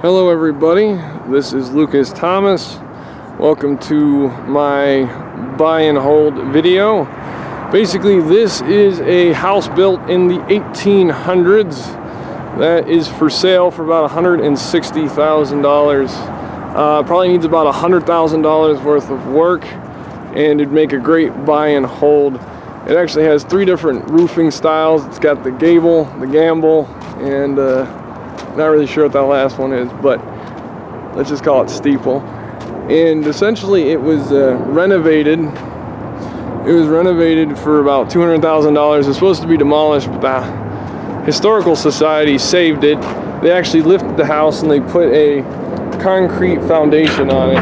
Hello everybody, this is Lucas Thomas. Welcome to my buy and hold video. Basically, this is a house built in the 1800s that is for sale for about $160,000. Probably needs about $100,000 worth of work, and it'd make a great buy and hold. It actually has three different roofing styles. It's got the gable, the gamble, and not really sure what that last one is, but let's just call it steeple. And essentially it was renovated. It was renovated for about $200,000. It's supposed to be demolished, but the Historical Society saved it. They actually lifted the house and they put a concrete foundation on it.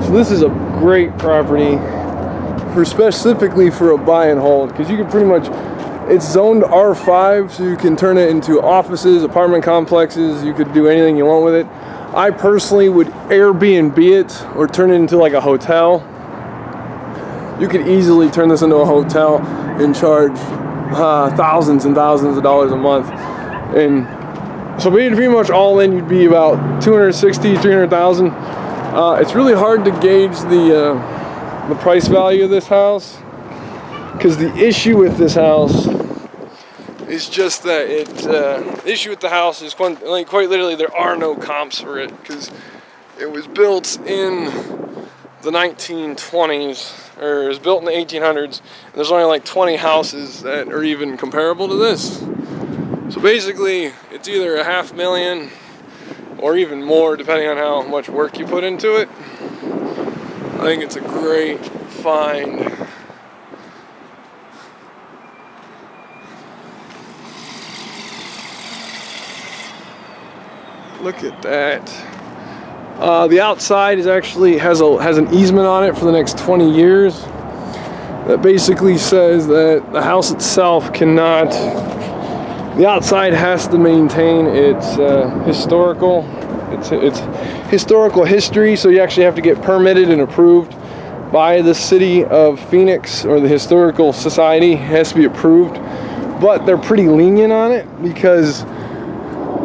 So this is a great property for specifically for a buy and hold, because you can pretty much, it's zoned R5, so you can turn it into offices, apartment complexes. You could do anything you want with it. I personally would Airbnb it or turn it into like a hotel. You could easily turn this into a hotel and charge thousands and thousands of dollars a month. And so pretty much all in, you'd be about $260,000, $300,000. It's really hard to gauge the price value of this house, because the issue with this house is just that the issue with the house is quite literally there are no comps for it, because it was built in the 1920s, or it was built in the 1800s, and there's only like 20 houses that are even comparable to this. So basically it's either $500,000 or even more, depending on how much work you put into it. I think it's a great find. Look at that. The outside is actually has an easement on it for the next 20 years. That basically says that the house itself cannot. The outside has to maintain its historical history. So you actually have to get permitted and approved by the city of Phoenix, or the Historical Society. It has to be approved, but they're pretty lenient on it, because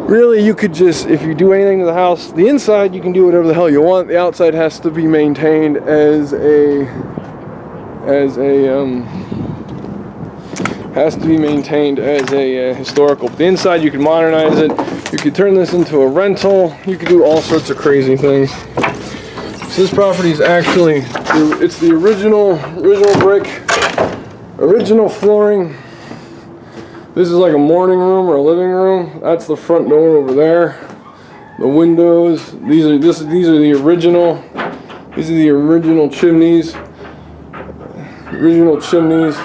really, you could just, if you do anything to the house, the inside you can do whatever the hell you want. The outside has to be maintained as a historical. The inside you can modernize it. You could turn this into a rental. You could do all sorts of crazy things. So this property is actually, it's the original brick, original flooring. This is like a morning room or a living room. That's the front door over there. The windows. These are the original. These are the original chimneys. Original chimneys.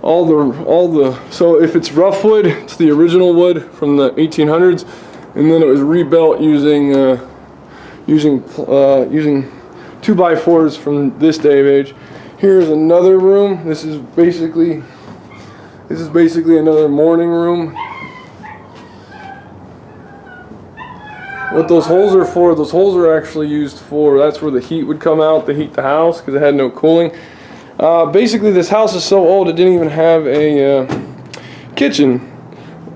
All the. So if it's rough wood, it's the original wood from the 1800s, and then it was rebuilt using 2x4s from this day of age. Here's another room. This is basically another morning room. What those holes are for, those holes are actually used for, that's where the heat would come out to heat the house, because it had no cooling. Basically, this house is so old it didn't even have a kitchen.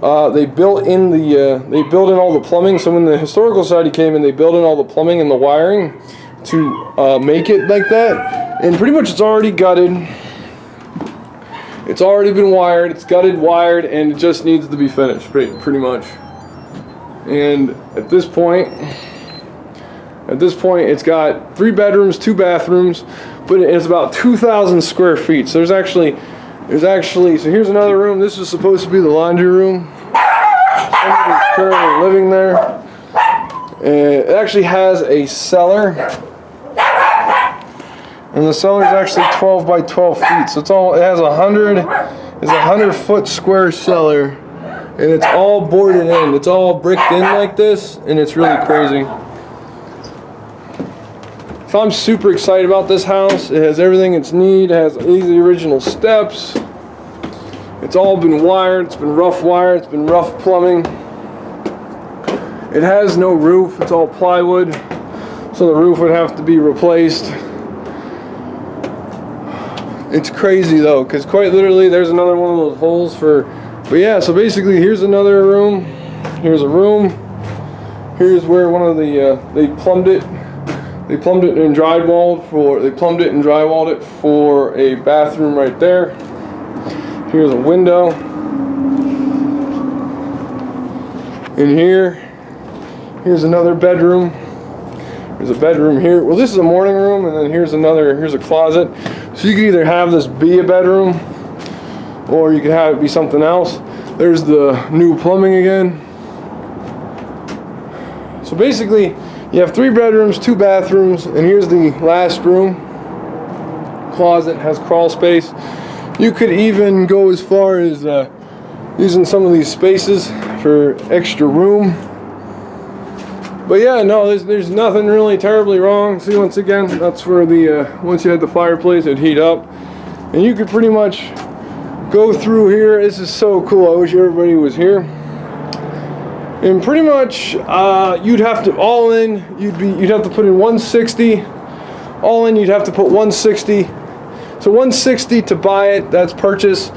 They built in all the plumbing. So when the Historical Society came in, they built in all the plumbing and the wiring to make it like that. And pretty much it's already gutted. It's already been wired, it's gutted, wired, and it just needs to be finished, pretty much. And at this point, it's got 3 bedrooms, 2 bathrooms, but it's about 2,000 square feet. So there's actually, so here's another room. This is supposed to be the laundry room. Somebody's currently living there. It actually has a cellar. And the cellar is actually 12 by 12 feet. So it has 100-foot square cellar, and it's all boarded in. It's all bricked in like this, and it's really crazy. So I'm super excited about this house. It has everything it's need. It has these original steps. It's all been wired. It's been rough wired. It's been rough plumbing. It has no roof. It's all plywood, so the roof would have to be replaced. It's crazy though, because quite literally there's another one of those holes for, but yeah, so basically here's another room. Here's a room. Here's where one of the they plumbed it and drywalled it for a bathroom right there. Here's a window. In here's another bedroom. There's a bedroom here. Well, this is a morning room, and then here's a closet. So you can either have this be a bedroom, or you can have it be something else. There's the new plumbing again. So basically, you have 3 bedrooms, 2 bathrooms, and here's the last room. Closet has crawl space. You could even go as far as using some of these spaces for extra room. But yeah, no, there's nothing really terribly wrong. See, once again, that's where the once you had the fireplace, it'd heat up, and you could pretty much go through here. This is so cool. I wish everybody was here. And pretty much, you'd have to all in. You'd have to put in 160. All in, you'd have to put 160. So 160 to buy it. That's purchase.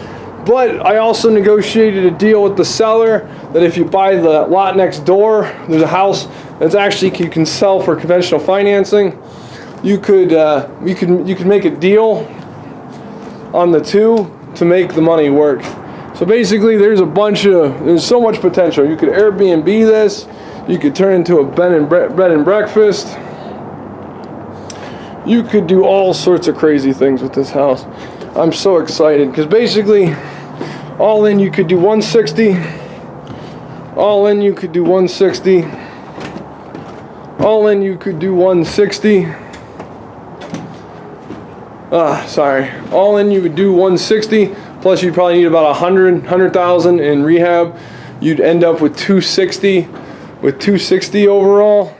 But I also negotiated a deal with the seller that if you buy the lot next door, there's a house that's actually you can sell for conventional financing. You could make a deal on the two to make the money work. So basically, there's so much potential. You could Airbnb this. You could turn into a bed and breakfast. You could do all sorts of crazy things with this house. I'm so excited because basically, all in you could do 160. All in you could do 160. All in you could do 160. All in you would do 160. Plus you'd probably need about 100,000 in rehab. You'd end up with 260. With 260 overall.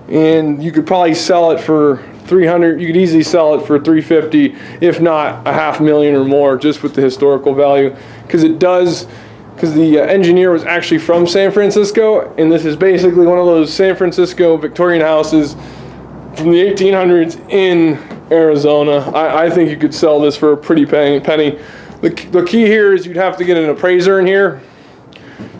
And you could probably sell it for 300. You could easily sell it for 350, if not $500,000 or more, just with the historical value, because the engineer was actually from San Francisco, and this is basically one of those San Francisco Victorian houses from the 1800s in Arizona. I think you could sell this for a pretty penny. The key here is you'd have to get an appraiser in here.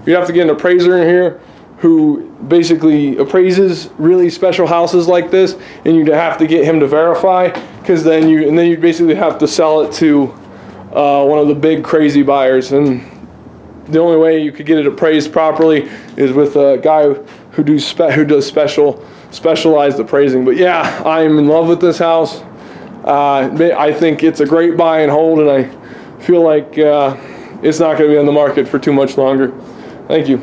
You'd have to get an appraiser in here who basically appraises really special houses like this, and you'd have to get him to verify, because then you'd basically have to sell it to one of the big crazy buyers. And the only way you could get it appraised properly is with a guy who does specialized appraising. But yeah, I'm in love with this house. I think it's a great buy and hold, and I feel like it's not going to be on the market for too much longer. Thank you.